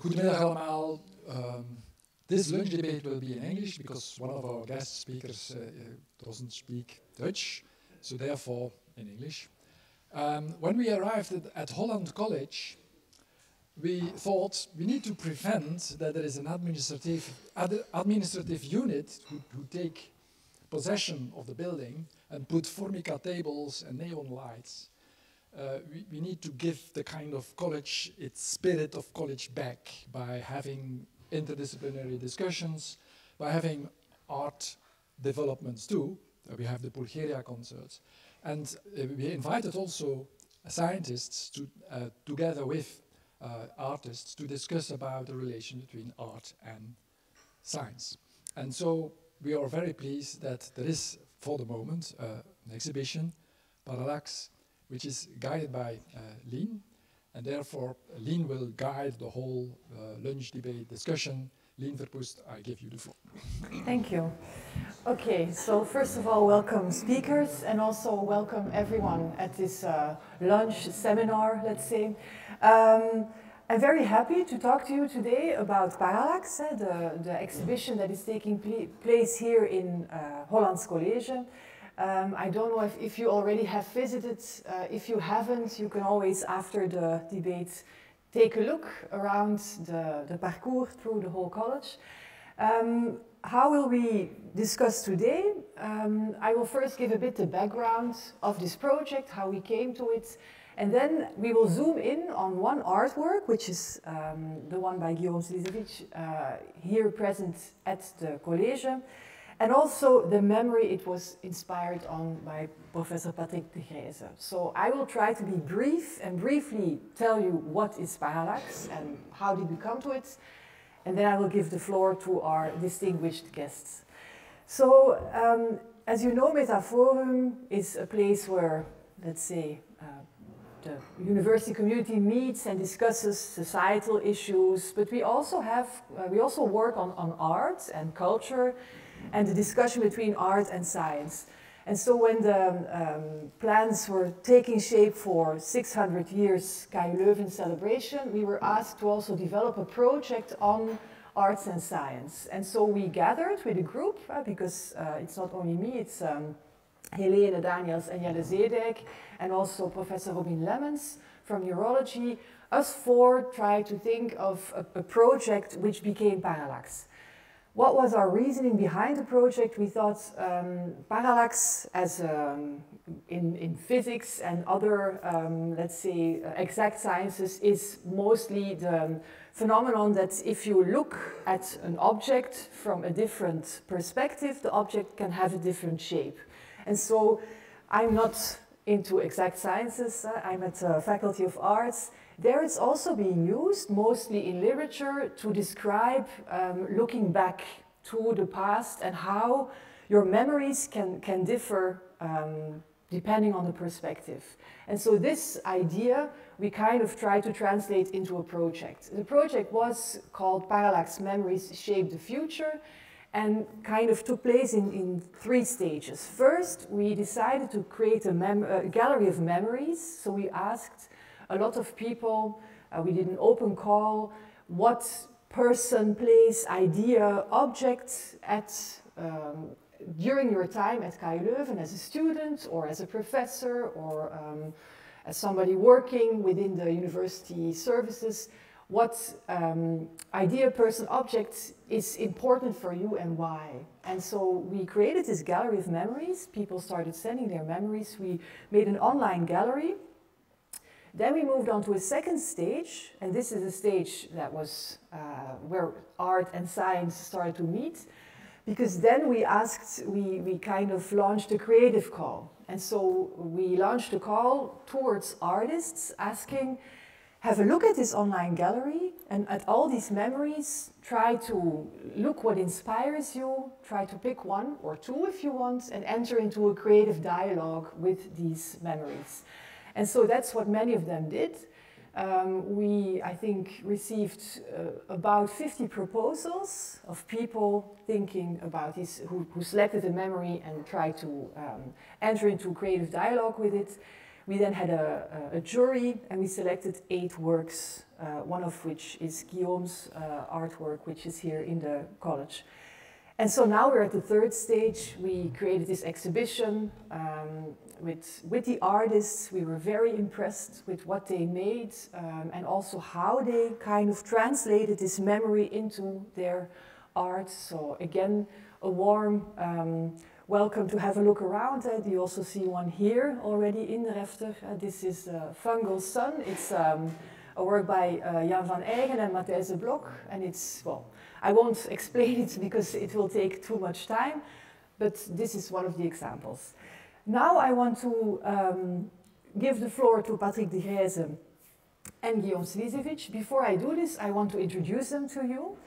Goedemiddag allemaal. This lunch debate will be in English because one of our guest speakers doesn't speak Dutch, so therefore in English. When we arrived at Hollands College, we thought we need to prevent that there is an administrative unit who take possession of the building and put formica tables and neon lights. We need to give the kind of college, its spirit of college back by having interdisciplinary discussions, by having art developments too. We have the Bulgaria concerts. And we invited also scientists to, together with artists to discuss about the relation between art and science. And so we are very pleased that there is, for the moment, an exhibition, Parallax, which is guided by Lien, and therefore Lien will guide the whole lunch debate discussion. Lien Verpoest, I give you the floor. Thank you. Okay, so first of all, welcome speakers and also welcome everyone at this lunch seminar, let's say. I'm very happy to talk to you today about Parallax, the exhibition that is taking place here in Hollands College. I don't know if you already have visited. If you haven't, you can always, after the debate, take a look around the parcours through the whole college. How will we discuss today? I will first give a bit the background of this project, how we came to it, and then we will zoom in on one artwork, which is the one by Guillaume Slizewicz, here present at the college. And also the memory it was inspired on by Professor Patrick Degryse. So I will try to be brief and briefly tell you what is Parallax and how did we come to it. And then I will give the floor to our distinguished guests. So as you know, Metaforum is a place where, let's say, the university community meets and discusses societal issues, but we also work on art and culture, and the discussion between art and science. And so when the plans were taking shape for 600 years KU Leuven celebration, we were asked to also develop a project on arts and science. And so we gathered with a group, because it's not only me, it's Helene Daniels and Jelle Zeedijk, and also Professor Robin Lemmens from Neurology. Us four tried to think of a project which became Parallax. What was our reasoning behind the project? We thought parallax, as in physics and other, let's say, exact sciences, is mostly the phenomenon that if you look at an object from a different perspective, the object can have a different shape. And so I'm not into exact sciences, I'm at the Faculty of Arts. There it's also being used, mostly in literature, to describe looking back to the past and how your memories can differ depending on the perspective. And so this idea we kind of try to translate into a project. The project was called Parallax Memories Shape the Future and kind of took place in three stages. First, we decided to create a gallery of memories. So we asked a lot of people, we did an open call, what person, place, idea, object during your time at KU Leuven as a student or as a professor or as somebody working within the university services, what idea, person, object is important for you and why. And so we created this gallery of memories. People started sending their memories. We made an online gallery. Then we moved on to a second stage, and this is a stage that was where art and science started to meet, because then we kind of launched a creative call. And so we launched a call towards artists asking, have a look at this online gallery and at all these memories, try to look what inspires you, try to pick one or two if you want, and enter into a creative dialogue with these memories. And so that's what many of them did. We, I think, received about 50 proposals of people thinking about this, who selected a memory and tried to enter into a creative dialogue with it. We then had a jury and we selected 8 works one of which is Guillaume's artwork, which is here in the college. And so now we're at the third stage. We created this exhibition with the artists. We were very impressed with what they made and also how they kind of translated this memory into their art. So again, a warm welcome to have a look around. You also see one here already in the refter. This is Fungal Sun. It's a work by Jan van Eygen and Matthijs de Blok. And it's, well, I won't explain it because it will take too much time, but this is one of the examples. Now I want to give the floor to Patrick Degryse and Guillaume Slizewicz. Before I do this, I want to introduce them to you.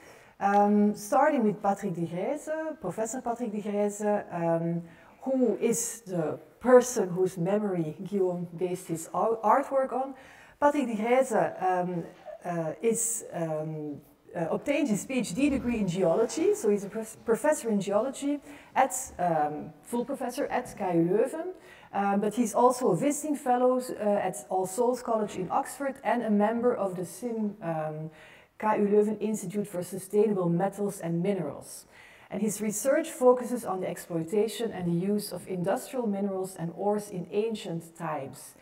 Starting with Patrick Degryse, Professor Patrick Degryse, who is the person whose memory Guillaume based his artwork on. Patrick Degryse obtained his PhD degree in geology, so he's a professor in geology at, full professor at KU Leuven, but he's also a visiting fellow at Hollands College in Oxford and a member of the KU Leuven Institute for Sustainable Metals and Minerals. And his research focuses on the exploitation and the use of industrial minerals and ores in ancient times.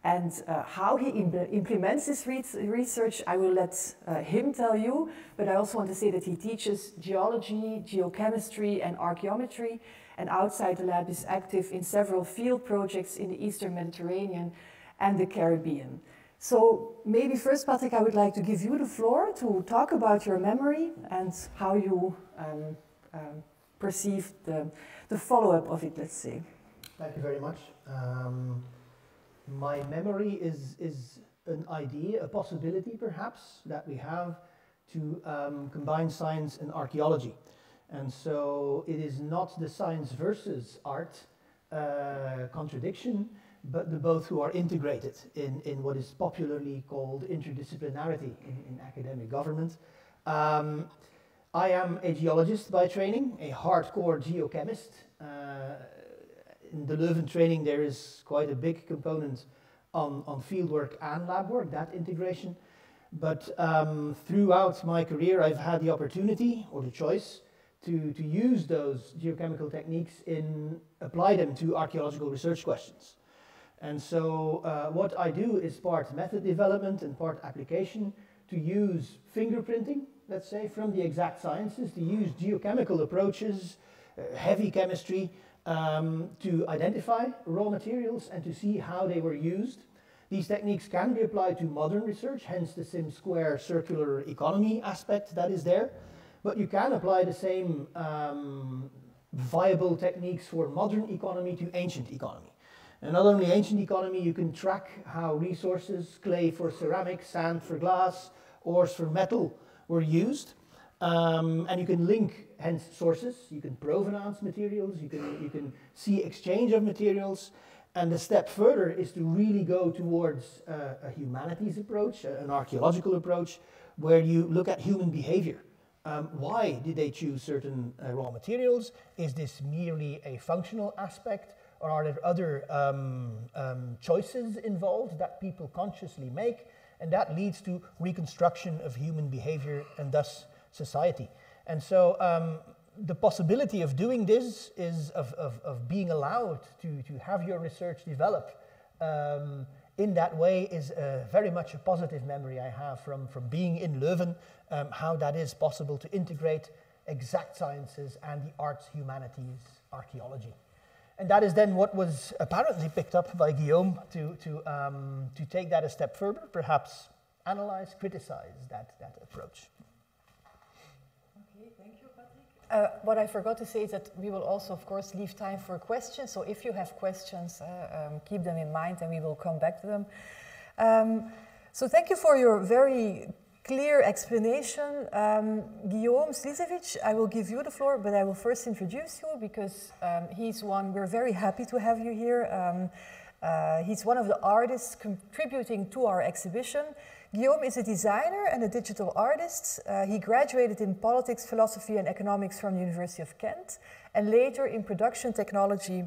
And how he implements this research, I will let him tell you, but I also want to say that he teaches geology, geochemistry and archaeometry, and outside the lab is active in several field projects in the Eastern Mediterranean and the Caribbean. So maybe first, Patrick, I would like to give you the floor to talk about your memory and how you perceive the follow-up of it, let's say. Thank you very much. My memory is an idea, a possibility perhaps, that we have to combine science and archaeology. And so it is not the science versus art contradiction, but the both who are integrated in what is popularly called interdisciplinarity in academic government. I am a geologist by training, a hardcore geochemist. In the Leuven training there is quite a big component on fieldwork and lab work, that integration. But throughout my career I've had the opportunity or the choice to use those geochemical techniques apply them to archaeological research questions. And so what I do is part method development and part application to use fingerprinting, let's say, from the exact sciences, to use geochemical approaches, heavy chemistry, to identify raw materials and to see how they were used. These techniques can be applied to modern research, hence the sim-square circular economy aspect that is there. But you can apply the same viable techniques for modern economy to ancient economy. And not only ancient economy, you can track how resources, clay for ceramics, sand for glass, ores for metal were used. And you can link, hence, sources. You can provenance materials, you can see exchange of materials. And the step further is to really go towards a humanities approach, an archaeological approach, where you look at human behavior. Why did they choose certain raw materials? Is this merely a functional aspect? Or are there other choices involved that people consciously make? And that leads to reconstruction of human behavior and thus society. And so the possibility of doing this is of being allowed to have your research develop in that way is very much a positive memory I have from being in Leuven, how that is possible to integrate exact sciences and the arts, humanities, archaeology. And that is then what was apparently picked up by Guillaume to take that a step further, perhaps analyze, criticize that approach. Okay, thank you, Patrick. What I forgot to say is that we will also, of course, leave time for questions. So if you have questions, keep them in mind and we will come back to them. So thank you for your very clear explanation. Guillaume Slizewicz, I will give you the floor, but I will first introduce you because he's one, we're very happy to have you here. He's one of the artists contributing to our exhibition. Guillaume is a designer and a digital artist. He graduated in politics, philosophy and economics from the University of Kent and later in production technology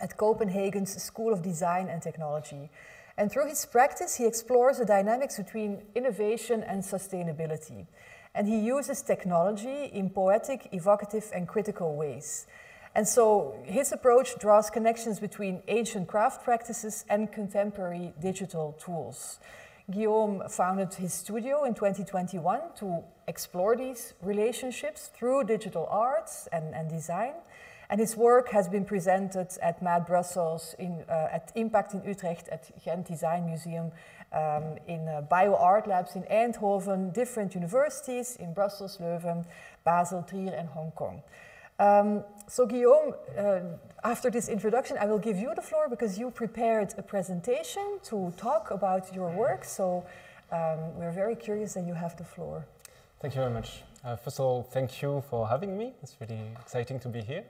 at Copenhagen's School of Design and Technology. And through his practice, he explores the dynamics between innovation and sustainability. And he uses technology in poetic, evocative, and critical ways. And so his approach draws connections between ancient craft practices and contemporary digital tools. Guillaume founded his studio in 2021 to explore these relationships through digital arts and design. And his work has been presented at Mad Brussels, at Impact in Utrecht, at Ghent Design Museum, in Bio Art Labs in Eindhoven, different universities in Brussels, Leuven, Basel, Trier, and Hong Kong. So Guillaume, after this introduction, I will give you the floor because you prepared a presentation to talk about your work. So we're very curious and you have the floor. Thank you very much. First of all, thank you for having me. It's really exciting to be here.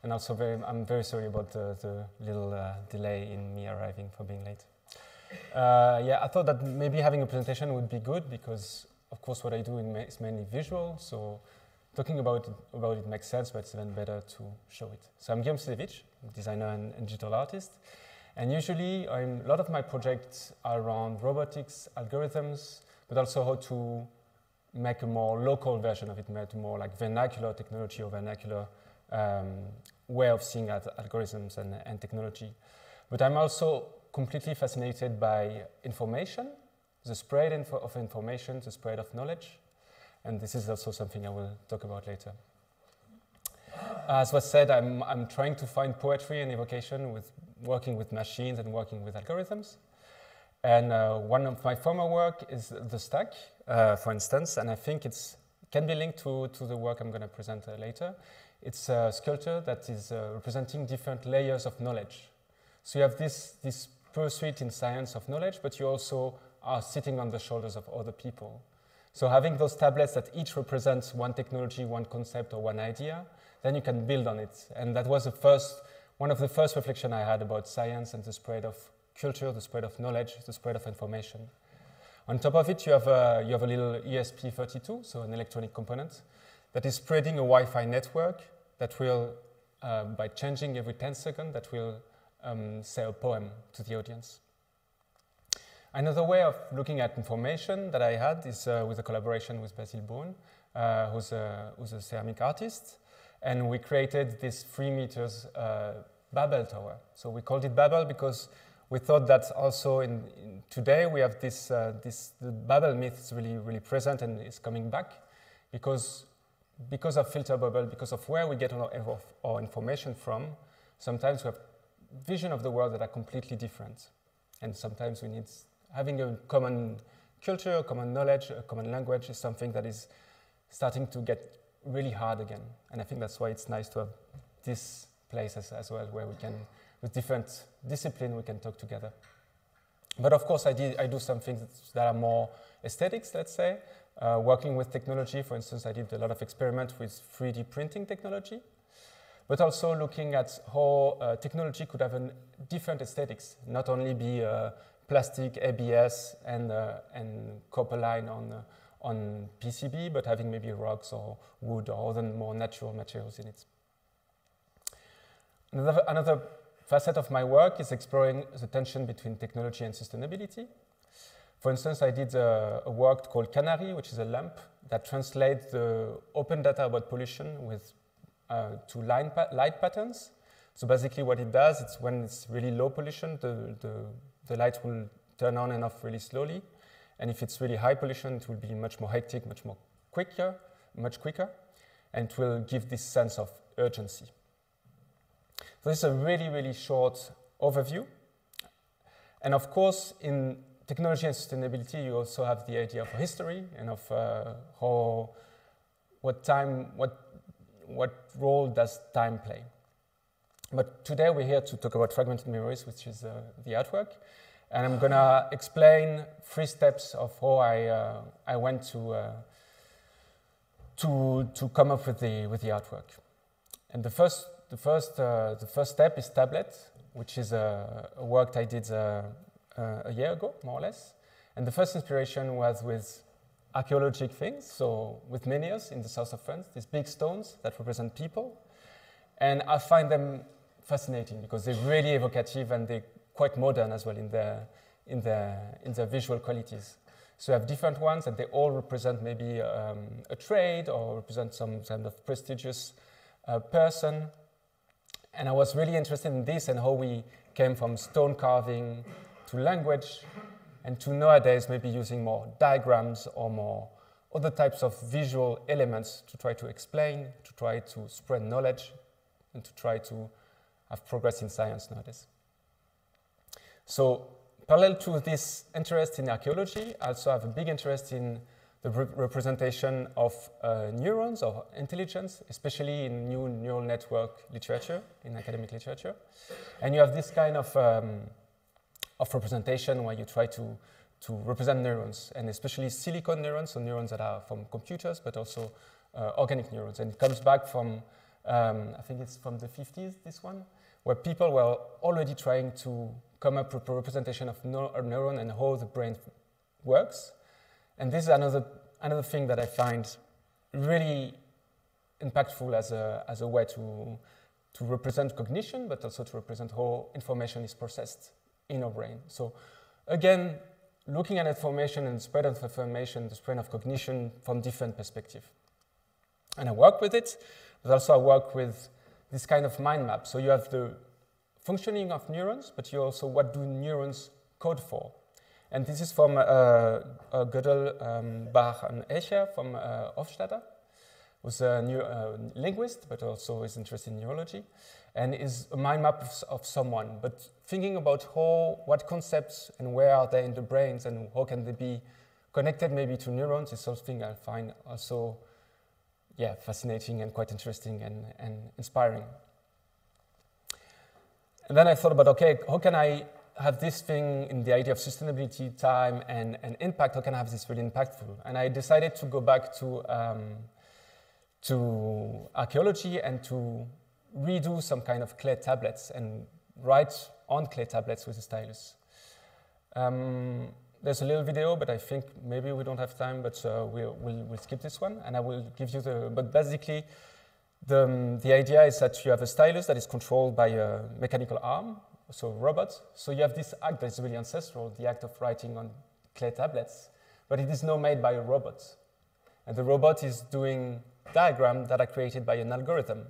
And also I'm very sorry about the little delay in me arriving for being late. Yeah, I thought that maybe having a presentation would be good because, of course, what I do is mainly visual. So talking about it makes sense, but it's even better to show it. So I'm Guillaume Slizewicz, designer and digital artist. And usually, a lot of my projects are around robotics, algorithms, but also how to make a more local version of it, more like vernacular technology or vernacular way of seeing algorithms and technology. But I'm also completely fascinated by information, the spread of information, the spread of knowledge. And this is also something I will talk about later. As was said, I'm trying to find poetry and evocation with working with machines and working with algorithms. And one of my former work is the stack, for instance, and I think it can be linked to the work I'm going to present later. It's a sculpture that is representing different layers of knowledge. So you have this pursuit in science of knowledge, but you also are sitting on the shoulders of other people. So having those tablets that each represents one technology, one concept, or one idea, then you can build on it. And that was one of the first reflections I had about science and the spread of culture, the spread of knowledge, the spread of information. On top of it, you have a little ESP32, so an electronic component, that is spreading a Wi-Fi network that will, by changing every 10 seconds, that will say a poem to the audience. Another way of looking at information that I had is with a collaboration with Basil Boone, who's a ceramic artist, and we created this 3 meters Babel tower. So we called it Babel because we thought that also in today we have the Babel myth is really present and is coming back because of filter bubble, because of where we get our information from. Sometimes we have vision of the world that are completely different, and sometimes we need having a common culture, a common knowledge, a common language is something that is starting to get really hard again. And I think that's why it's nice to have this place as well, where we can, with different disciplines, we can talk together. But of course, I do some things that are more aesthetics, let's say. Working with technology, for instance, I did a lot of experiments with 3D printing technology, but also looking at how technology could have a different aesthetics, not only be plastic, ABS, and copper line on PCB, but having maybe rocks or wood or other more natural materials in it. Another facet of my work is exploring the tension between technology and sustainability. For instance, I did a work called Canary, which is a lamp that translates the open data about pollution to light patterns. So basically what it does, it's when it's really low pollution, the light will turn on and off really slowly. And if it's really high pollution, it will be much more hectic, much quicker, and it will give this sense of urgency. So this is a really short overview. And of course, in technology and sustainability, you also have the idea of history and of what role does time play. But today we're here to talk about fragmented memories, which is the artwork. And I'm gonna explain 3 steps of how I went to come up with the artwork. And the first step is Tablet, which is a work I did a year ago, more or less. And the first inspiration was with archaeological things, so with menhirs in the south of France, these big stones that represent people. And I find them fascinating because they're really evocative and they're quite modern as well in in their visual qualities. So you have different ones, and they all represent maybe a trade or represent some kind of prestigious person. And I was really interested in this and how we came from stone carving to language, and to nowadays maybe using more diagrams or more other types of visual elements to try to explain, to try to spread knowledge, and to try to have progress in science nowadays. So parallel to this interest in archaeology, I also have a big interest in the representation of neurons or intelligence, especially in new neural network literature, in academic literature. And you have this kind of representation where you try to represent neurons, and especially silicon neurons, so neurons that are from computers, but also organic neurons. And it comes back from, I think it's from the 50s, this one, where people were already trying to come up with a representation of a neuron and how the brain works. And this is another thing that I find really impactful as a way to represent cognition, but also to represent how information is processed in our brain. So again, looking at information and spread of information, the spread of cognition from different perspectives. And I work with it, but also I work with this kind of mind map. So you have the functioning of neurons, but you also, what do neurons code for? And this is from Gödel, Bach, and Escher from Hofstadter, who's a linguist, but also is interested in neurology, and is a mind map of someone. But thinking about what concepts and where are they in the brains and how can they be connected maybe to neurons is something I find also fascinating and quite interesting and inspiring. And then I thought about, okay, how can I have this thing in the idea of sustainability, time, and impact? How can I have this really impactful? And I decided to go back to archaeology and to redo some kind of clay tablets and write on clay tablets with a stylus. There's a little video, but I think maybe we don't have time, but we'll skip this one, and I will give you but basically, the idea is that you have a stylus that is controlled by a mechanical arm, so a robot. So you have this act that is really ancestral, the act of writing on clay tablets, but it is now made by a robot. And the robot is doing diagrams that are created by an algorithm.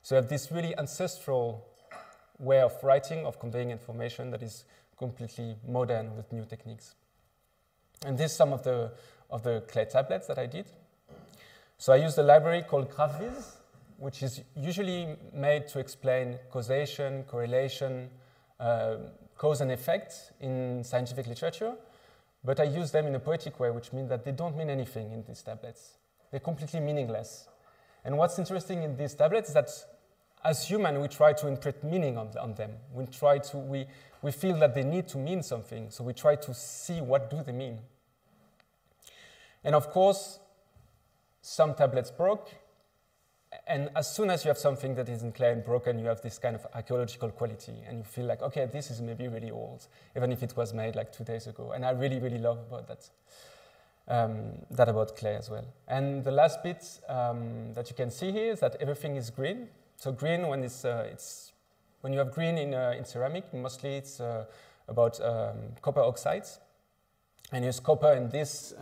So you have this really ancestral way of writing, of conveying information that is completely modern with new techniques. And this is some of the clay tablets that I did. So I used a library called GraphViz, which is usually made to explain causation, correlation, cause and effect in scientific literature, but I use them in a poetic way, which means that they don't mean anything in these tablets. They're completely meaningless. And what's interesting in these tablets is that as humans, we try to imprint meaning on them. We feel that they need to mean something, so we try to see what do they mean. And of course, some tablets broke, and as soon as you have something that isn't clear and broken, you have this kind of archaeological quality, and you feel like, okay, this is maybe really old, even if it was made like 2 days ago. And I really, really love about that. That about clay as well. And the last bit that you can see here is that everything is green. So green, when when you have green in ceramic, mostly it's about copper oxides. And I use copper in this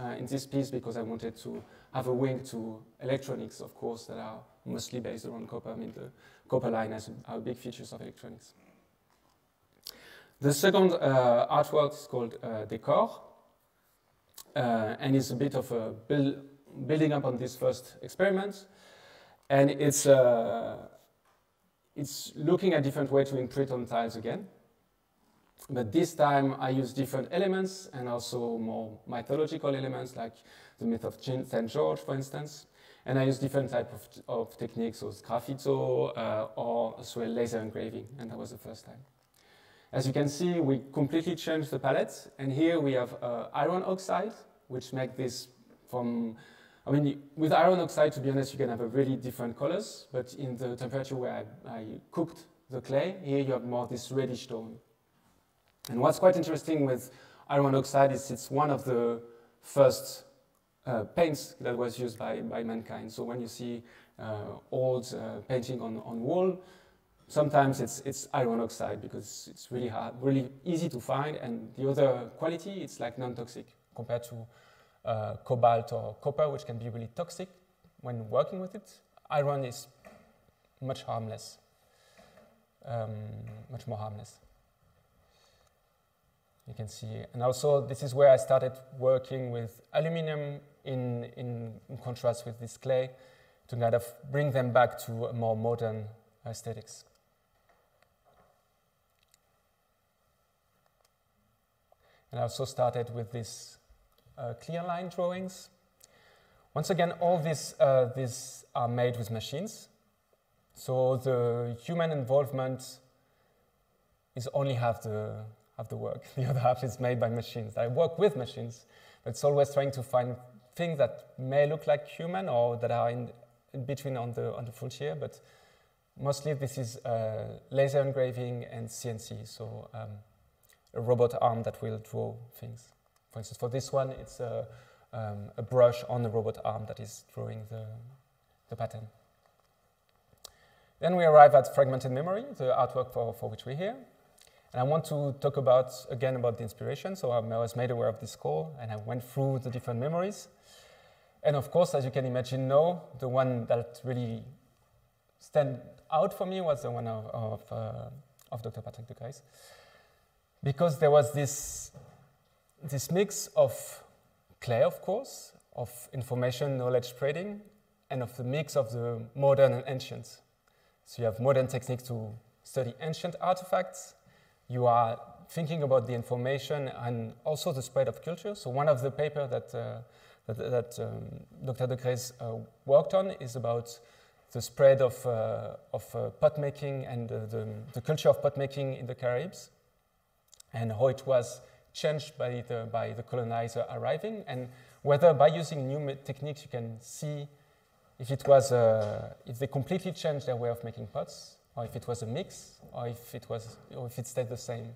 piece because I wanted to have a link to electronics, of course, that are mostly based around copper. I mean, the copper line has our big features of electronics. The second artwork is called Décor, and it's a bit of a building up on this first experiment. And it's looking at different ways to imprint on tiles again. But this time I use different elements and also more mythological elements like the myth of St. George, for instance. And I use different types of techniques, so graffito or as well laser engraving, and that was the first time. As you can see, we completely changed the palette, and here we have iron oxide, which make this from, I mean, with iron oxide, to be honest, you can have a really different colors, but in the temperature where I cooked the clay, here you have more this reddish tone. And what's quite interesting with iron oxide is it's one of the first paints that was used by mankind. So when you see old painting on wall, sometimes it's iron oxide because it's really hard, really easy to find, and the other quality, it's like non-toxic compared to cobalt or copper, which can be really toxic when working with it. Iron is much harmless, much more harmless. You can see, and also this is where I started working with aluminum in contrast with this clay to kind of bring them back to a more modern aesthetics. And I also started with these clear line drawings. Once again, all these are made with machines. So the human involvement is only half the work. The other half is made by machines. I work with machines, but it's always trying to find things that may look like human or that are in between on the frontier, but mostly this is laser engraving and CNC, so a robot arm that will draw things. For instance, for this one, it's a brush on the robot arm that is drawing the pattern. Then we arrive at fragmented memory, the artwork for which we're here. And I want to talk again about the inspiration. So I was made aware of this call, and I went through the different memories. And of course, as you can imagine now, the one that really stand out for me was the one of Dr. Patrick Degryse. Because there was this mix of clay, of course, of information knowledge spreading, and of the mix of the modern and ancient. So you have modern techniques to study ancient artifacts. You are thinking about the information and also the spread of culture. So one of the papers that Dr. Degryse worked on is about the spread of pot making and the culture of pot making in the Caribbean, and how it was changed by the colonizer arriving, and whether by using new techniques you can see if it was if they completely changed their way of making pots, or if it was a mix, or if it stayed the same.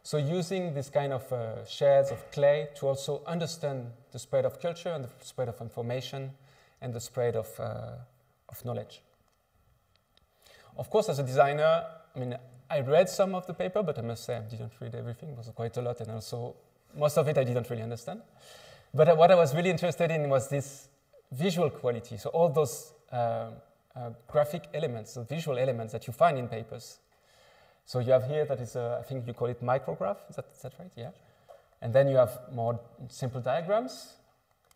So using this kind of shards of clay to also understand the spread of culture and the spread of information and the spread of knowledge. Of course, as a designer, I mean, I read some of the paper, but I must say I didn't read everything. It was quite a lot, and also most of it I didn't really understand. But what I was really interested in was this visual quality. So all those graphic elements, the visual elements that you find in papers. So you have here that is, I think you call it micrograph. Is that right? Yeah. And then you have more simple diagrams.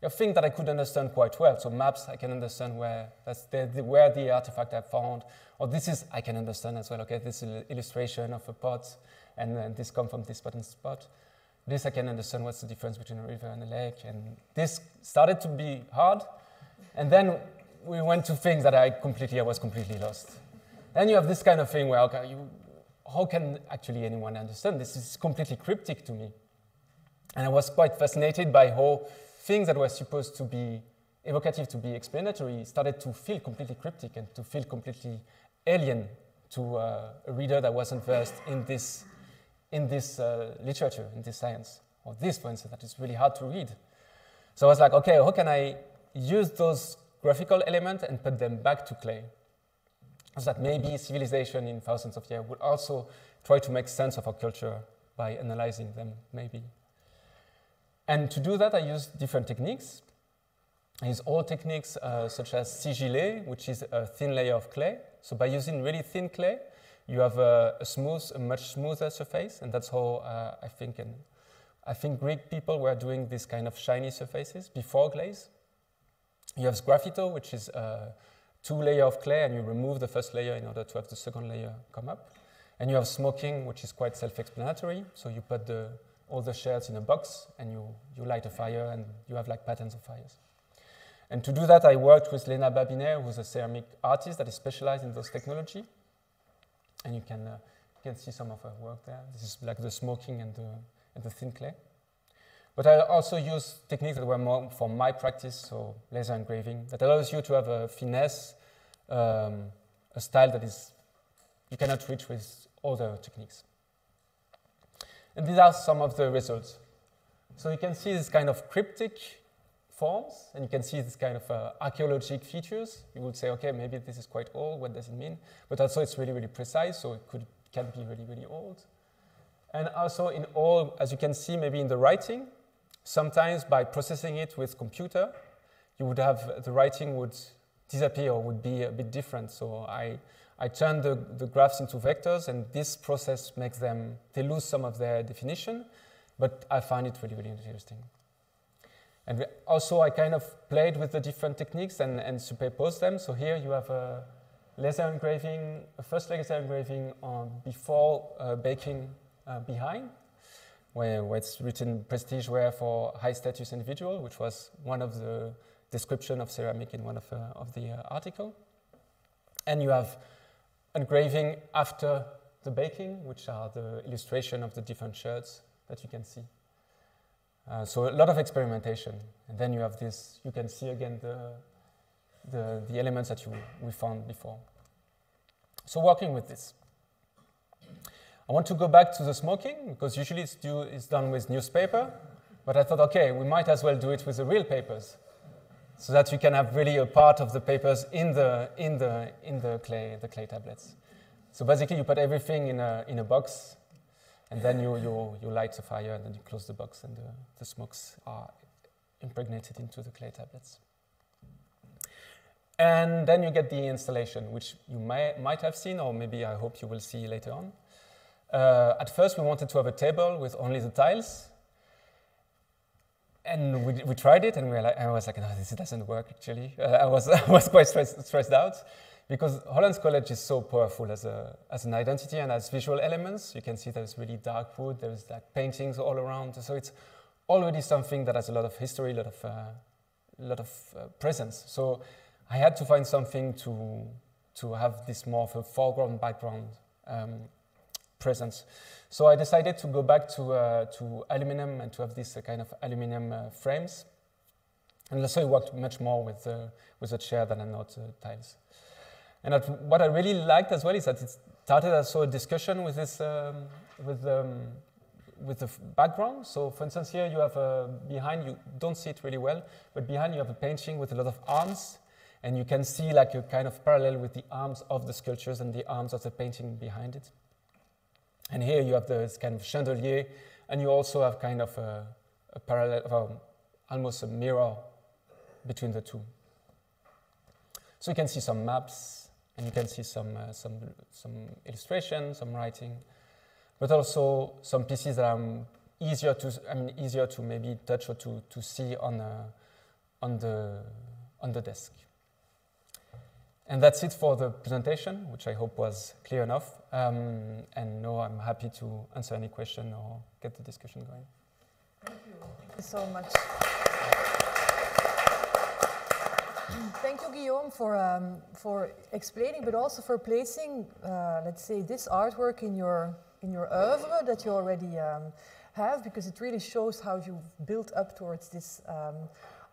You have things that I could understand quite well. So maps, I can understand where the artifact I found. Or this is, I can understand as well. Okay, this is an illustration of a pot, and this comes from this spot and spot. This I can understand what's the difference between a river and a lake. And this started to be hard. And then we went to things that I was completely lost. Then you have this kind of thing where, okay, how can actually anyone understand? This is completely cryptic to me. And I was quite fascinated by how things that were supposed to be evocative, to be explanatory, started to feel completely cryptic and to feel completely alien to a reader that wasn't versed in this literature, in this science. Or this, for instance, that is really hard to read. So I was like, okay, how can I use those graphical elements and put them back to clay? So that maybe civilization in thousands of years would also try to make sense of our culture by analyzing them, maybe. And to do that, I use different techniques. I use all techniques such as sigillé, which is a thin layer of clay. So by using really thin clay, you have a much smoother surface, and that's how I think Greek people were doing this kind of shiny surfaces before glaze. You have graffito, which is a 2-layer of clay, and you remove the first layer in order to have the second layer come up. And you have smoking, which is quite self-explanatory. So you put all the shards in a box, and you light a fire, and you have like patterns of fires. And to do that, I worked with Lena Babinet, who's a ceramic artist that is specialized in those technology. And you can see some of her work there. This is like the smoking and the thin clay. But I also use techniques that were more for my practice, so laser engraving, that allows you to have a finesse, a style that you cannot reach with other techniques. And these are some of the results. So you can see this kind of cryptic forms, and you can see this kind of archaeological features. You would say, okay, maybe this is quite old, what does it mean? But also it's really, really precise, so it can be really, really old. And also in all, as you can see, maybe in the writing, sometimes by processing it with computer, you would have, the writing would disappear or would be a bit different. So I turn the graphs into vectors, and this process makes them, they lose some of their definition, but I find it really, really interesting. And also I kind of played with the different techniques and superposed them. So here you have a laser engraving, a first laser engraving on before baking behind, where it's written prestige ware for high status individual, which was one of the description of ceramic in one of the article. And you have engraving after the baking, which are the illustration of the different shirts that you can see. So a lot of experimentation. And then you have this, you can see again the elements that we found before. So working with this. I want to go back to the smoking, because usually it's done with newspaper, but I thought, okay, we might as well do it with the real papers, so that you can have really a part of the papers in the clay tablets. So basically, you put everything in a box, and then you light the fire, and then you close the box, and the smokes are impregnated into the clay tablets. And then you get the installation, which you might have seen, or maybe I hope you will see later on. At first, we wanted to have a table with only the tiles. And we tried it, and I was like, no, this doesn't work, actually. I was quite stressed out, because Hollands College is so powerful as an identity and as visual elements. You can see there's really dark wood, there's like paintings all around. So it's already something that has a lot of history, a lot of presence. So I had to find something to have this more of a foreground, background presence. So I decided to go back to aluminum and to have this kind of aluminum frames. And also it worked much more with a chair than not tiles. And what I really liked as well is that it started as a discussion with this with the background. So for instance, here you have behind, you don't see it really well, but behind you have a painting with a lot of arms, and you can see like a kind of parallel with the arms of the sculptures and the arms of the painting behind it. And here you have this kind of chandelier, and you also have kind of a parallel, almost a mirror between the two. So you can see some maps, and you can see some illustration, some writing, but also some pieces that are easier to maybe touch or to see on the desk. And that's it for the presentation, which I hope was clear enough. And now I'm happy to answer any question or get the discussion going. Thank you. Thank you so much. Thank you, Guillaume, for explaining, but also for placing, let's say, this artwork in your oeuvre that you already have, because it really shows how you've built up towards this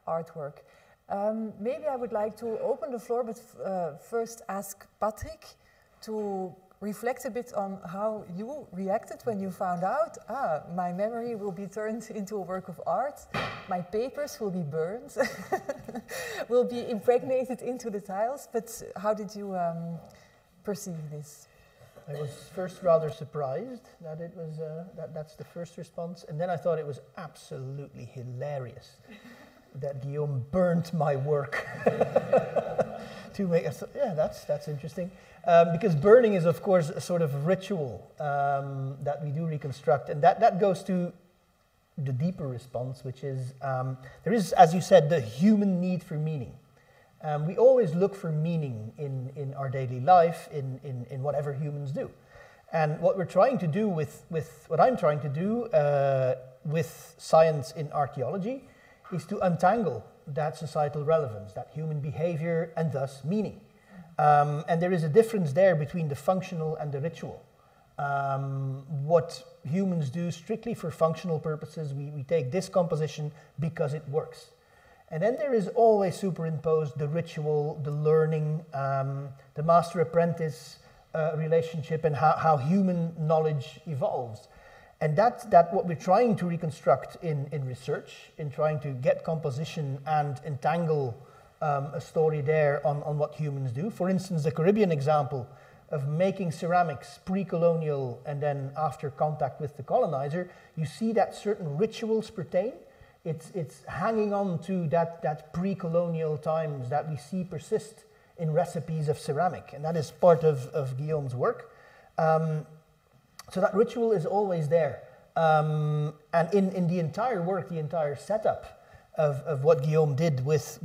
artwork. Maybe I would like to open the floor, but first ask Patrick to reflect a bit on how you reacted when you found out, my memory will be turned into a work of art, my papers will be burned, will be impregnated into the tiles, but how did you perceive this? I was first rather surprised that it was, that's the first response, and then I thought it was absolutely hilarious that Guillaume burnt my work to make us. Yeah, that's interesting. Because burning is, of course, a sort of ritual that we do reconstruct, and that goes to the deeper response, which is there is, as you said, the human need for meaning. We always look for meaning in our daily life, in whatever humans do. And what we're trying to do with what I'm trying to do with science in archaeology is to untangle that societal relevance, that human behavior, and thus meaning. And there is a difference there between the functional and the ritual. What humans do strictly for functional purposes, we take this composition because it works. And then there is always superimposed the ritual, the learning, the master-apprentice relationship, and how human knowledge evolves. And that's what we're trying to reconstruct in research, in trying to get composition and entangle a story there on what humans do. For instance, the Caribbean example of making ceramics pre-colonial and then after contact with the colonizer, you see that certain rituals pertain. It's hanging on to that pre-colonial times that we see persist in recipes of ceramic, and that is part of Guillaume's work. So that ritual is always there. And in the entire work, the entire setup of what Guillaume did with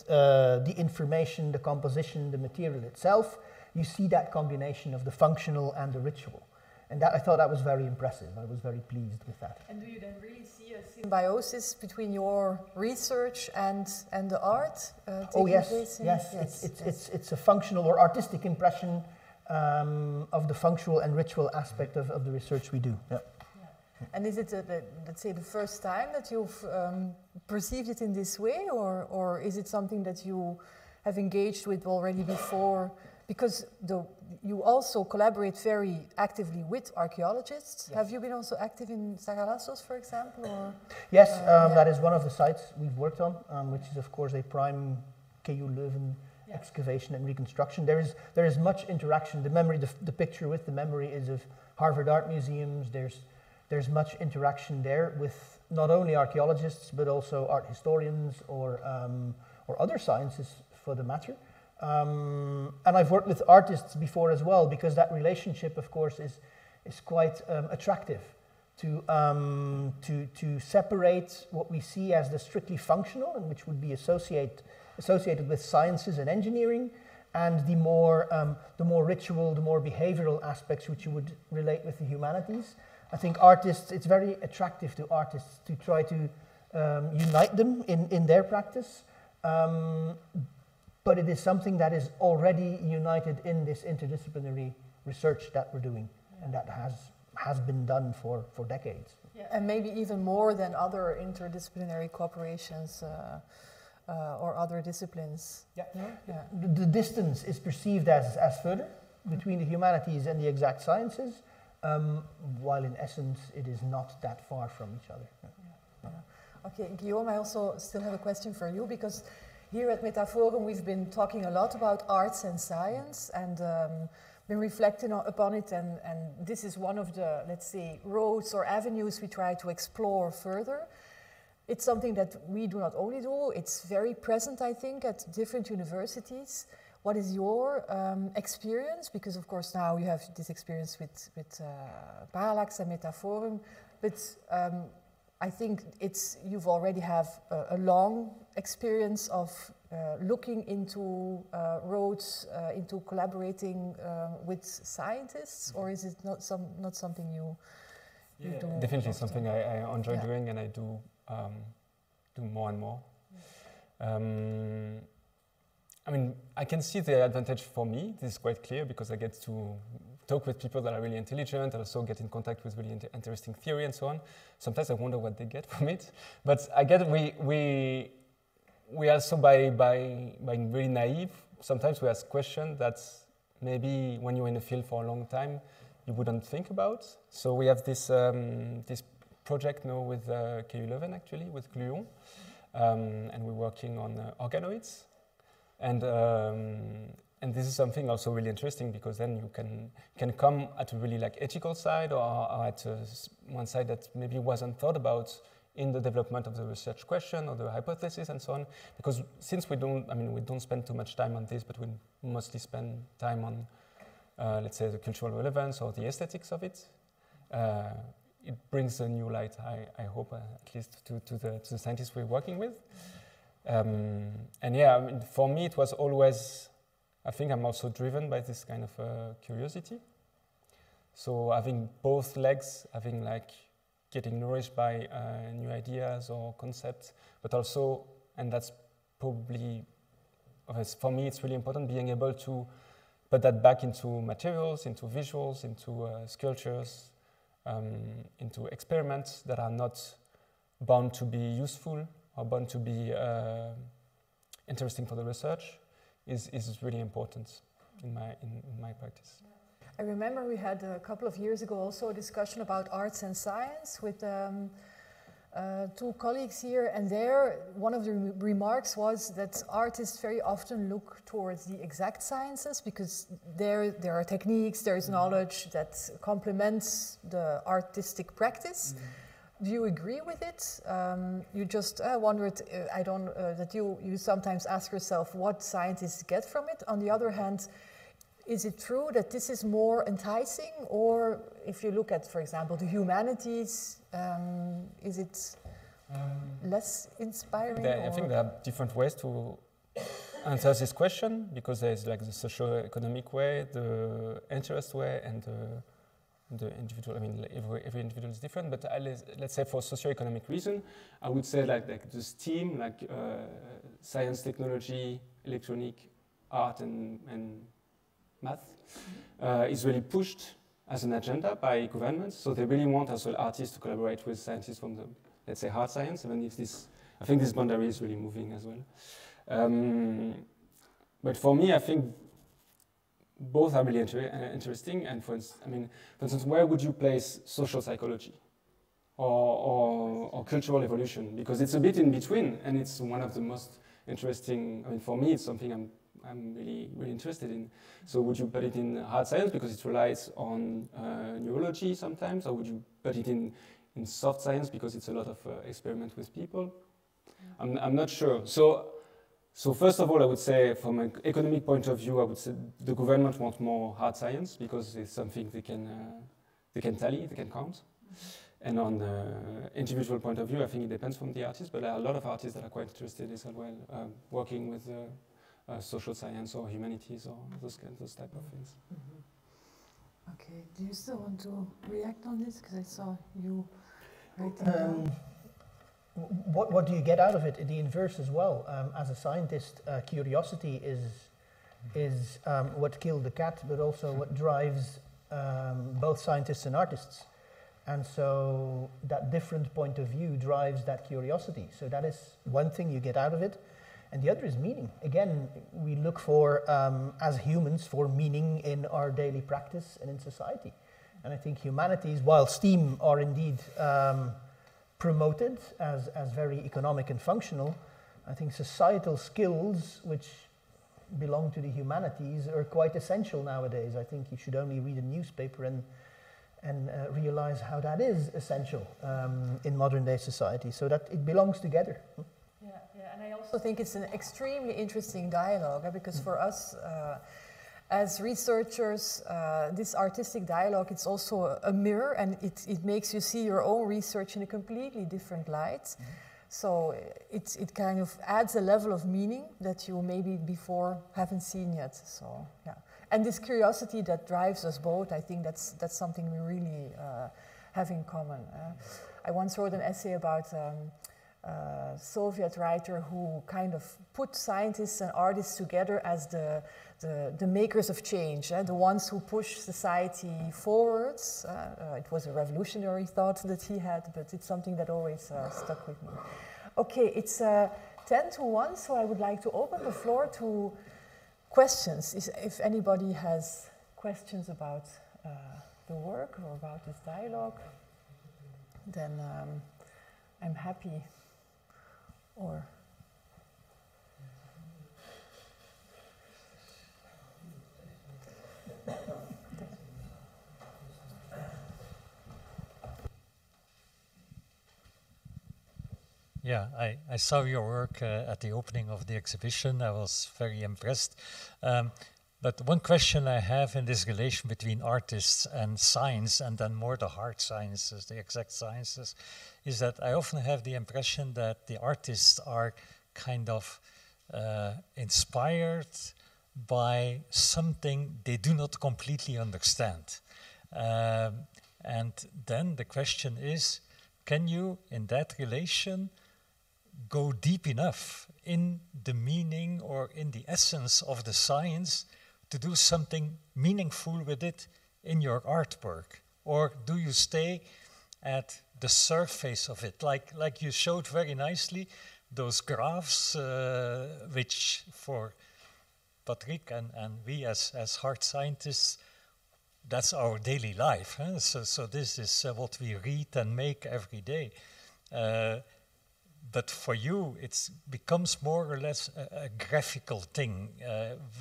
the information, the composition, the material itself, you see that combination of the functional and the ritual. And I thought that was very impressive. I was very pleased with that. And do you then really see a symbiosis between your research and the art? Oh yes, yes. It's a functional or artistic impression of the functional and ritual aspect of the research we do. Yeah. And is it, let's say, the first time that you've perceived it in this way, or is it something that you have engaged with already before? Because you also collaborate very actively with archaeologists. Yes. Have you been also active in Sagalassos, for example? Or, yes, that is one of the sites we've worked on, which is, of course, a prime KU Leuven excavation and reconstruction. There is much interaction. The picture with the memory is of Harvard Art Museums. There's much interaction there with not only archaeologists, but also art historians or other sciences for the matter. And I've worked with artists before as well, because that relationship, of course, is quite attractive to separate what we see as the strictly functional, and which would be associated with sciences and engineering, and the more ritual, the more behavioral aspects which you would relate with the humanities. I think artists, it's very attractive to artists to try to unite them in their practice. But it is something that is already united in this interdisciplinary research that we're doing, and that has been done for decades. Yeah. And maybe even more than other interdisciplinary cooperations or other disciplines. Yeah. Yeah. The distance is perceived as further between the humanities and the exact sciences, while in essence it is not that far from each other. Yeah. Yeah. Yeah. Okay, Guillaume, I also still have a question for you, because here at Metaforum we've been talking a lot about arts and science, and been reflecting upon it, and this is one of the, let's say, roads or avenues we try to explore further. It's something that we do not only do, it's very present, I think, at different universities. What is your experience? Because of course now you have this experience with Parallax and Metaforum, but I think you've already have a long experience of looking into roads, into collaborating with scientists, or is it not something you do? Definitely something I enjoy doing, and I do more and more. I mean, I can see the advantage for me. This is quite clear, because I get to talk with people that are really intelligent, also get in contact with really interesting theory and so on. Sometimes I wonder what they get from it. But I get we also, by being really naive, sometimes we ask questions that maybe when you're in the field for a long time, you wouldn't think about. So we have this project now with KU Leuven, actually, with Guillaume, and we're working on organoids. And this is something also really interesting, because then you can come at a really like ethical side, or at one side that maybe wasn't thought about in the development of the research question or the hypothesis and so on. Because since we don't spend too much time on this, but we mostly spend time on, let's say, the cultural relevance or the aesthetics of it. It brings a new light, I hope, at least to the scientists we're working with. And yeah, I mean, for me it was always, I think I'm also driven by this kind of curiosity. So having both legs, having like getting nourished by new ideas or concepts, but also, and that's probably, for me it's really important, being able to put that back into materials, into visuals, into sculptures, into experiments that are not bound to be useful or bound to be interesting for the research is really important in my practice. I remember we had a couple of years ago also a discussion about arts and science with two colleagues here, and there one of the remarks was that artists very often look towards the exact sciences because there are techniques, there is knowledge that complements the artistic practice. Do you agree with it? You just wondered, that you sometimes ask yourself what scientists get from it. On the other hand, is it true that this is more enticing, or if you look at, for example, the humanities, is it less inspiring? I think there are different ways to answer this question, because there's like the socio-economic way, the interest way, and the individual. I mean, every individual is different, but let's say for socio-economic reason, I would say like the STEAM, like science, technology, electronic, art, and math is really pushed as an agenda by governments. So they really want as well artists to collaborate with scientists from the, let's say, hard science, even if I think this boundary is really moving as well. But for me, I think both are really interesting. And for instance, where would you place social psychology or cultural evolution? Because it's a bit in between, and it's one of the most interesting. I mean, for me, it's something I'm really interested in. So would you put it in hard science because it relies on neurology sometimes, or would you put it in soft science because it's a lot of experiment with people? I'm not sure. So first of all, I would say from an economic point of view, I would say the government wants more hard science because it's something they can tally, they can count. And on the individual point of view, I think it depends from the artist, but there are a lot of artists that are quite interested as well, working with social science or humanities or those type of things. Okay, do you still want to react on this? Because I saw you writing down. What do you get out of it? The inverse as well. As a scientist, curiosity is what killed the cat, but also what drives both scientists and artists. And so that different point of view drives that curiosity. So that is one thing you get out of it. And the other is meaning. Again, we look for, as humans, for meaning in our daily practice and in society. And I think humanities, while STEAM are indeed promoted as very economic and functional, I think societal skills, which belong to the humanities, are quite essential nowadays. I think you should only read a newspaper and realize how that is essential in modern day society, so that it belongs together. Yeah, and I also think it's an extremely interesting dialogue, because for us as researchers, this artistic dialogue, it's also a mirror, and it makes you see your own research in a completely different light. So it kind of adds a level of meaning that you maybe before haven't seen yet. So yeah, and this curiosity that drives us both, I think that's something we really have in common. I once wrote an essay about a Soviet writer who kind of put scientists and artists together as the makers of change, the ones who push society forwards. It was a revolutionary thought that he had, but it's something that always stuck with me. Okay, it's 10 to 1, so I would like to open the floor to questions. If anybody has questions about the work or about this dialogue, then I'm happy. Or yeah, I saw your work at the opening of the exhibition. I was very impressed. But one question I have in this relation between artists and science, and then more the hard sciences, the exact sciences, is that I often have the impression that the artists are kind of inspired by something they do not completely understand. And then the question is, can you, in that relation, go deep enough in the meaning or in the essence of the science to do something meaningful with it in your artwork? Or do you stay at the surface of it, like you showed very nicely, those graphs, which for Patrick and we as hard scientists that's our daily life. Huh? So this is what we read and make every day. But for you, it becomes more or less a graphical thing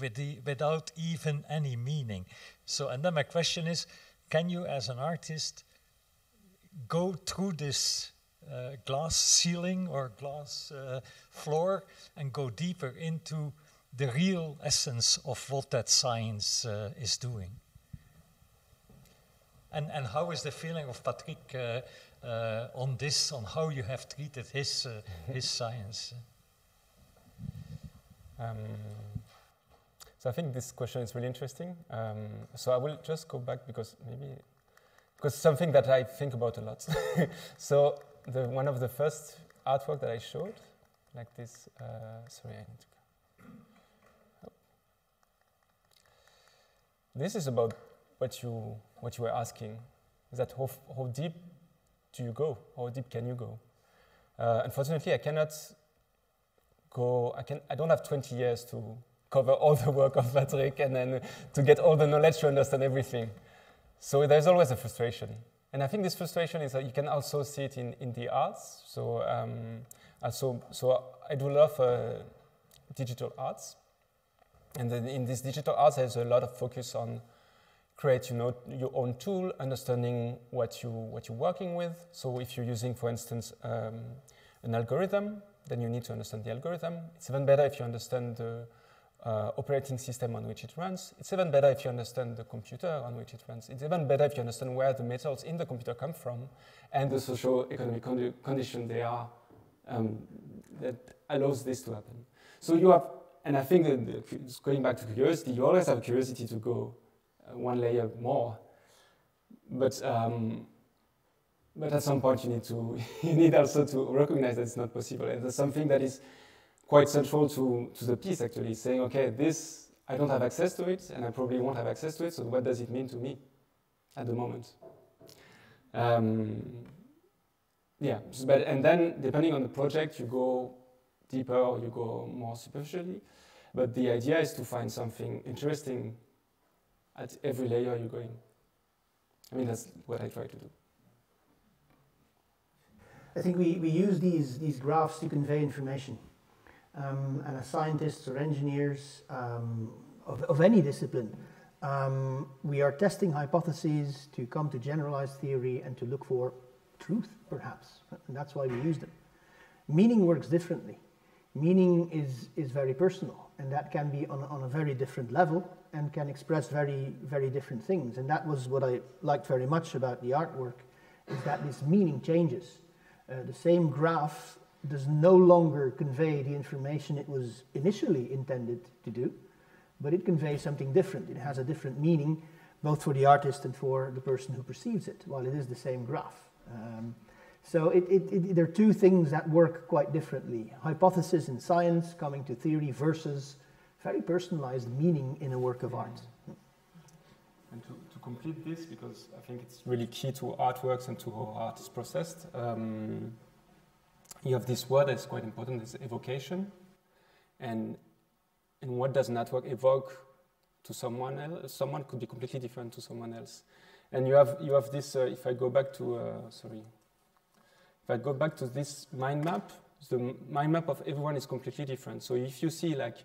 without even any meaning. So, and then my question is, can you as an artist go through this glass ceiling or glass floor and go deeper into the real essence of what that science is doing? And how is the feeling of Patrick on this, on how you have treated his science? So I think this question is really interesting. So I will just go back because something that I think about a lot. So one of the first artwork that I showed, like this. Sorry, I need to go. Oh. This is about what you were asking. Is that how deep do you go? How deep can you go? Unfortunately, I cannot go. I don't have 20 years to cover all the work of Patrick and then to get all the knowledge to understand everything. So there's always a frustration. And I think this frustration is that you can also see it in the arts. So I do a lot of digital arts. And then in this digital arts, there's a lot of focus on create your own tool, understanding what you're working with. So if you're using, for instance, an algorithm, then you need to understand the algorithm. It's even better if you understand the operating system on which it runs. It's even better if you understand the computer on which it runs. It's even better if you understand where the metals in the computer come from and the socio-economic condition they are that allows this to happen. So you have, and I think that going back to curiosity, you always have a curiosity to go one layer more, but at some point you need also to recognize that it's not possible, and there's something that is quite central to the piece actually, saying, okay, this, I don't have access to it, and I probably won't have access to it, so what does it mean to me at the moment? Yeah, and then depending on the project, you go deeper or you go more superficially, but the idea is to find something interesting at every layer you're going. I mean, that's what I try to do. I think we use these graphs to convey information. And as scientists or engineers of any discipline, we are testing hypotheses to come to generalized theory and to look for truth, perhaps. And that's why we use them. Meaning works differently. Meaning is very personal, and that can be on a very different level and can express very, very different things. And that was what I liked very much about the artwork, is that this meaning changes. The same graph does no longer convey the information it was initially intended to do, but it conveys something different. It has a different meaning, both for the artist and for the person who perceives it, while it is the same graph. So there are two things that work quite differently. Hypothesis in science coming to theory versus very personalized meaning in a work of art. And to complete this, because I think it's really key to artworks and to how art is processed, you have this word that's quite important, is evocation. And what does an artwork evoke to someone else? Someone could be completely different to someone else. And you have this, if I go back to, if I go back to this mind map, the mind map of everyone is completely different. So if you see like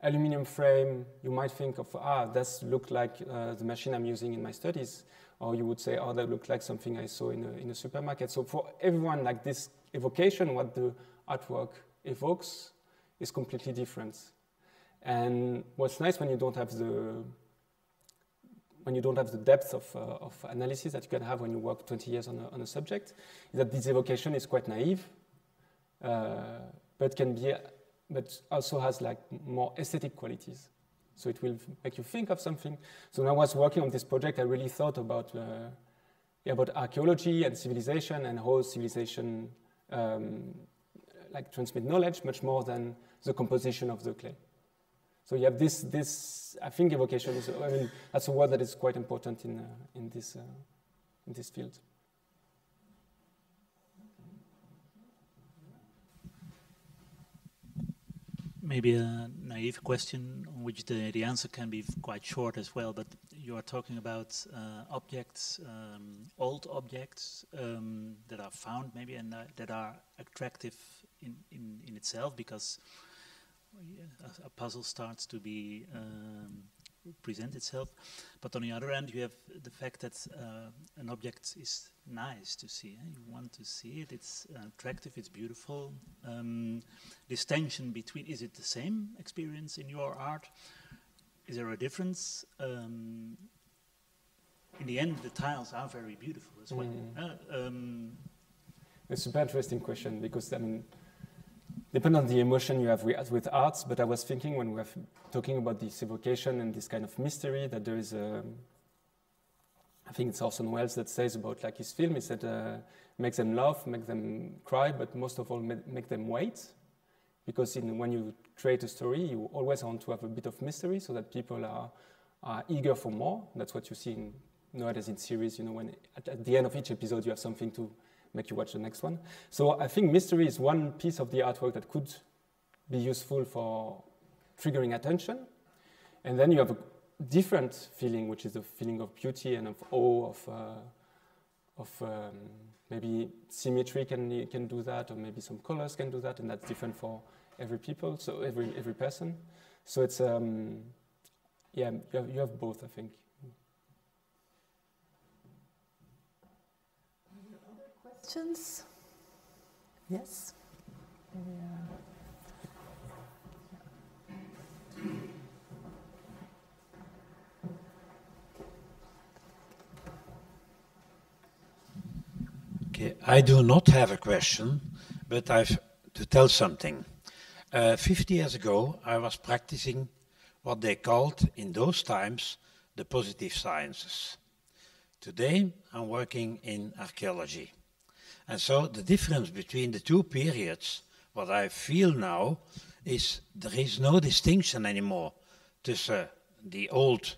aluminum frame, you might think of, that look like the machine I'm using in my studies. Or you would say, oh, that looked like something I saw in a supermarket. So for everyone, like this evocation, what the artwork evokes is completely different. And what's nice when you don't have the depth of analysis that you can have when you work 20 years on a subject, is that this evocation is quite naive, but also has like more aesthetic qualities. So it will make you think of something. So when I was working on this project, I really thought about archaeology and civilization and how civilization like transmit knowledge much more than the composition of the clay. So you have this. I think evocation is. I mean, that's a word that is quite important in this field. Maybe a naive question, on which the answer can be quite short as well. But you are talking about objects, old objects that are found maybe and that are attractive in itself, because a puzzle starts to be present itself. But on the other end, you have the fact that an object is nice to see. You want to see it. It's attractive. It's beautiful. This tension between, is it the same experience in your art? Is there a difference? In the end, the tiles are very beautiful as well. It's a super interesting question, because I mean, depends on the emotion you have with arts, but I was thinking when we were talking about this evocation and this kind of mystery, that there is a, I think it's Orson Welles that says about like his film, is that make them laugh, make them cry, but most of all make them wait. Because when you create a story, you always want to have a bit of mystery so that people are eager for more. That's what you see nowadays in series, you know, when at the end of each episode you have something to make you watch the next one. So I think mystery is one piece of the artwork that could be useful for triggering attention. And then you have a different feeling, which is the feeling of beauty and of awe, of maybe symmetry can do that, or maybe some colors can do that, and that's different for every people, so every person. So it's, yeah, you have both, I think. Other questions? Yes? Okay, I do not have a question, but I've to tell something. 50 years ago, I was practicing what they called in those times the positive sciences. Today, I'm working in archaeology. And so the difference between the two periods, what I feel now, is there is no distinction anymore between the old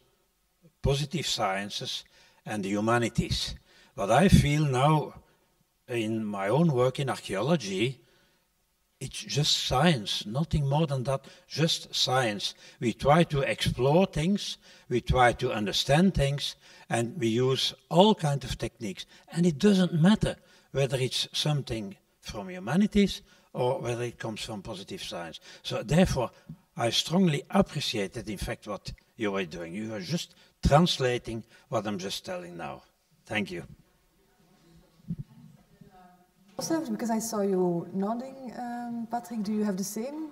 positive sciences and the humanities. What I feel now in my own work in archaeology, it's just science, nothing more than that, just science. We try to explore things, we try to understand things, and we use all kinds of techniques. And it doesn't matter whether it's something from humanities or whether it comes from positive science. So therefore, I strongly appreciated, in fact, what you were doing. You are just translating what I'm just telling now. Thank you. Also, because I saw you nodding, Patrick, do you have the same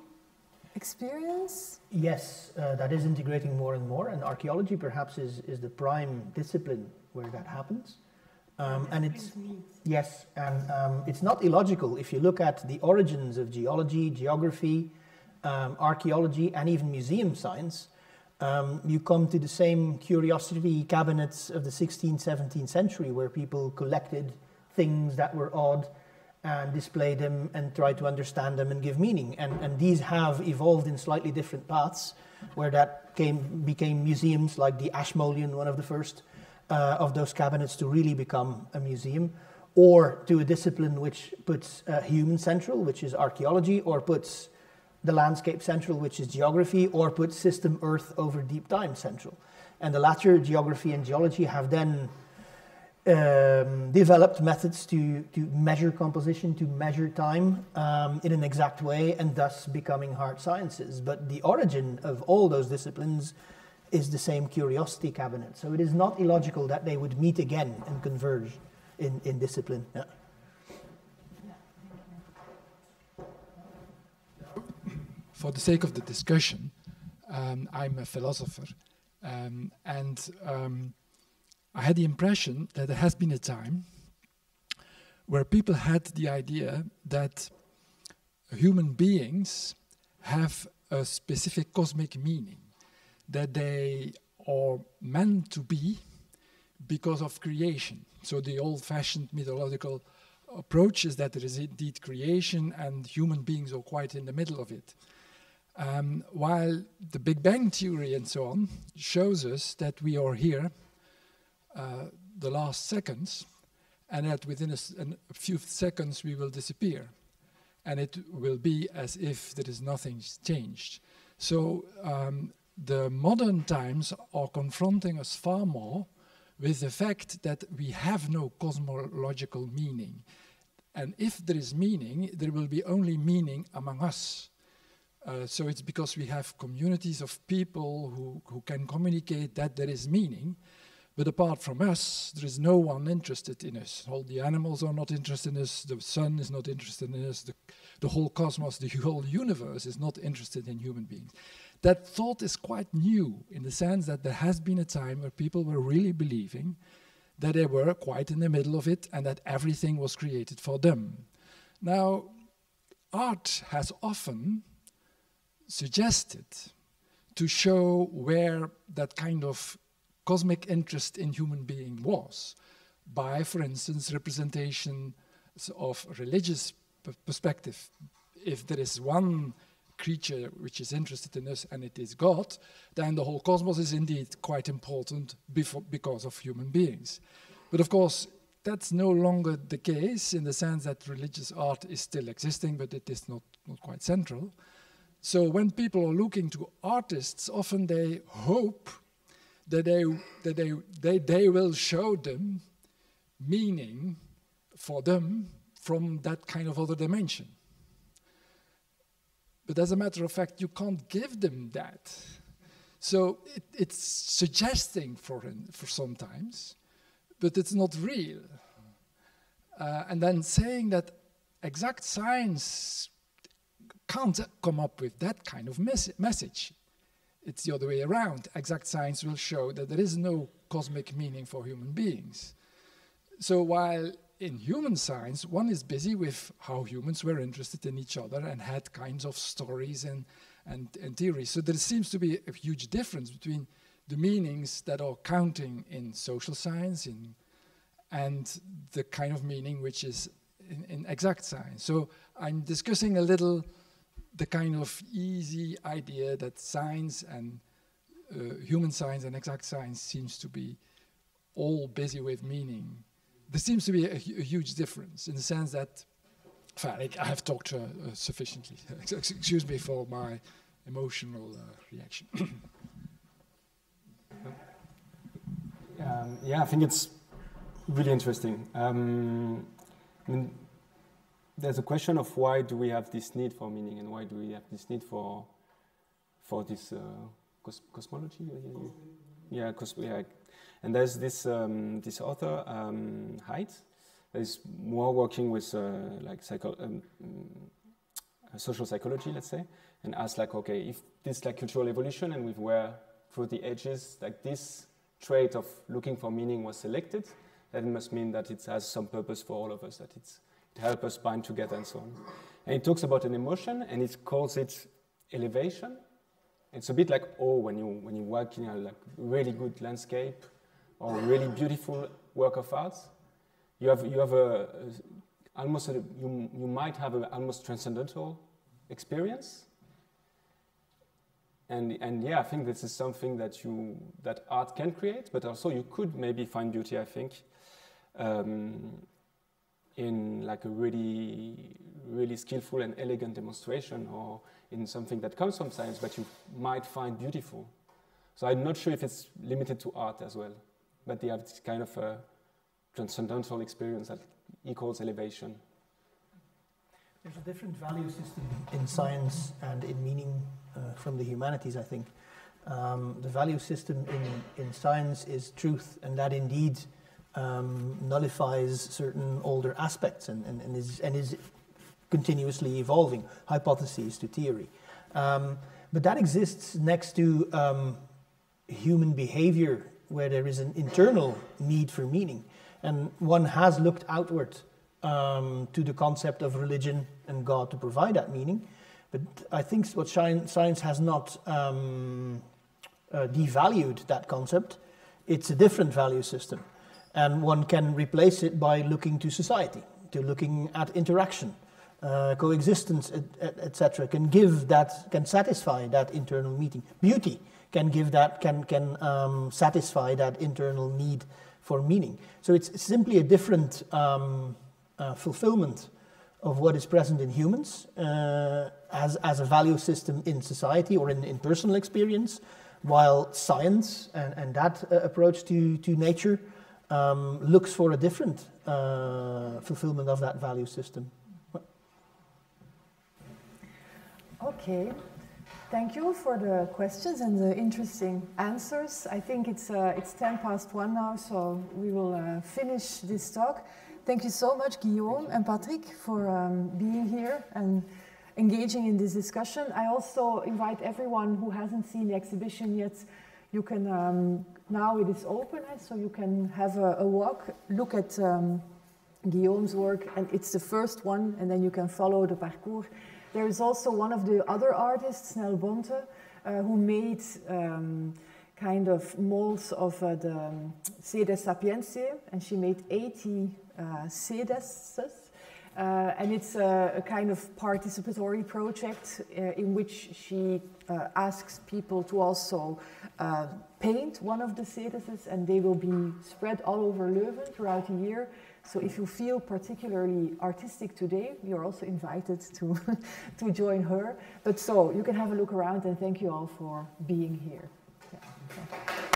experience? Yes, that is integrating more and more, and archaeology perhaps is the prime discipline where that happens. And it's, yes, and it's not illogical. If you look at the origins of geology, geography, archaeology, and even museum science, you come to the same curiosity cabinets of the 16th, 17th century, where people collected things that were odd and display them and try to understand them and give meaning. And these have evolved in slightly different paths, where that became museums, like the Ashmolean, one of the first of those cabinets to really become a museum, or to a discipline which puts human central, which is archaeology, or puts the landscape central, which is geography, or puts system Earth over deep time central. And the latter, geography and geology, have then developed methods to measure composition, to measure time in an exact way, and thus becoming hard sciences. But the origin of all those disciplines is the same curiosity cabinet. So it is not illogical that they would meet again and converge in discipline. Yeah. For the sake of the discussion, I'm a philosopher, and I had the impression that there has been a time where people had the idea that human beings have a specific cosmic meaning, that they are meant to be because of creation. So the old-fashioned mythological approach is that there is indeed creation and human beings are quite in the middle of it. While the Big Bang Theory and so on shows us that we are here the last seconds, and that within a few seconds we will disappear, and it will be as if there is nothing changed. So the modern times are confronting us far more with the fact that we have no cosmological meaning. And if there is meaning, there will be only meaning among us. So it's because we have communities of people who can communicate that there is meaning. But apart from us, there is no one interested in us. All the animals are not interested in us, the sun is not interested in us, the whole cosmos, the whole universe is not interested in human beings. That thought is quite new in the sense that there has been a time where people were really believing that they were quite in the middle of it and that everything was created for them. Now, art has often suggested to show where that kind of cosmic interest in human being was by, for instance, representation of religious perspective. If there is one creature which is interested in us and it is God, then the whole cosmos is indeed quite important because of human beings. But of course, that's no longer the case in the sense that religious art is still existing, but it is not quite central. So when people are looking to artists, often they hope that they will show them meaning for them from that kind of other dimension. But as a matter of fact, you can't give them that. So it's suggesting for sometimes, but it's not real. And then saying that exact science can't come up with that kind of message. It's the other way around. Exact science will show that there is no cosmic meaning for human beings. So while in human science, one is busy with how humans were interested in each other and had kinds of stories and theories. So there seems to be a huge difference between the meanings that are counting in social science and the kind of meaning which is in exact science. So I'm discussing a little the kind of easy idea that science and human science and exact science seems to be all busy with meaning. There seems to be a huge difference in the sense that, I have talked sufficiently. Excuse me for my emotional reaction. Yeah, I think it's really interesting. I mean, there's a question of why do we have this need for meaning and why do we have this need for this cosmology? Yeah, and there's this this author Haidt that is more working with like social psychology, let's say, and asks like, okay, if this like cultural evolution and with where through the ages like this trait of looking for meaning was selected, that must mean that it has some purpose for all of us, that it helps us bind together and so on. And it talks about an emotion and it calls it elevation. It's a bit like awe when you walk in a like really good landscape or a really beautiful work of art. You might have an almost transcendental experience. And yeah, I think this is something that art can create, but also you could maybe find beauty, I think, in like a really, really skillful and elegant demonstration or in something that comes from science but you might find beautiful. So I'm not sure if it's limited to art as well, but they have this kind of a transcendental experience that equals elevation. There's a different value system in science and in meaning from the humanities, I think. The value system in science is truth, and that indeed nullifies certain older aspects and is continuously evolving, hypotheses to theory. But that exists next to human behavior, where there is an internal need for meaning. And one has looked outward to the concept of religion and God to provide that meaning. But I think what science has not devalued that concept. It's a different value system. And one can replace it by looking to society, to looking at interaction, coexistence, etc. Can satisfy that internal meaning. Beauty can give that, can satisfy that internal need for meaning. So it's simply a different fulfillment of what is present in humans as a value system in society or in personal experience, while science and that approach to nature looks for a different fulfillment of that value system. Okay, thank you for the questions and the interesting answers. I think it's 1:10 now, so we will finish this talk. Thank you so much, Guillaume and Patrick, for being here and engaging in this discussion. I also invite everyone who hasn't seen the exhibition yet, you can, now it is open, so you can have a walk, look at Guillaume's work, and it's the first one, and then you can follow the parcours. There is also one of the other artists, Nel Bonte, who made kind of molds of the Sedes Sapientiae, and she made 80 sedeses. And it's a kind of participatory project in which she asks people to also paint one of the sedeses, and they will be spread all over Leuven throughout the year. So if you feel particularly artistic today, you're also invited to, to join her. But so you can have a look around, and thank you all for being here. Yeah.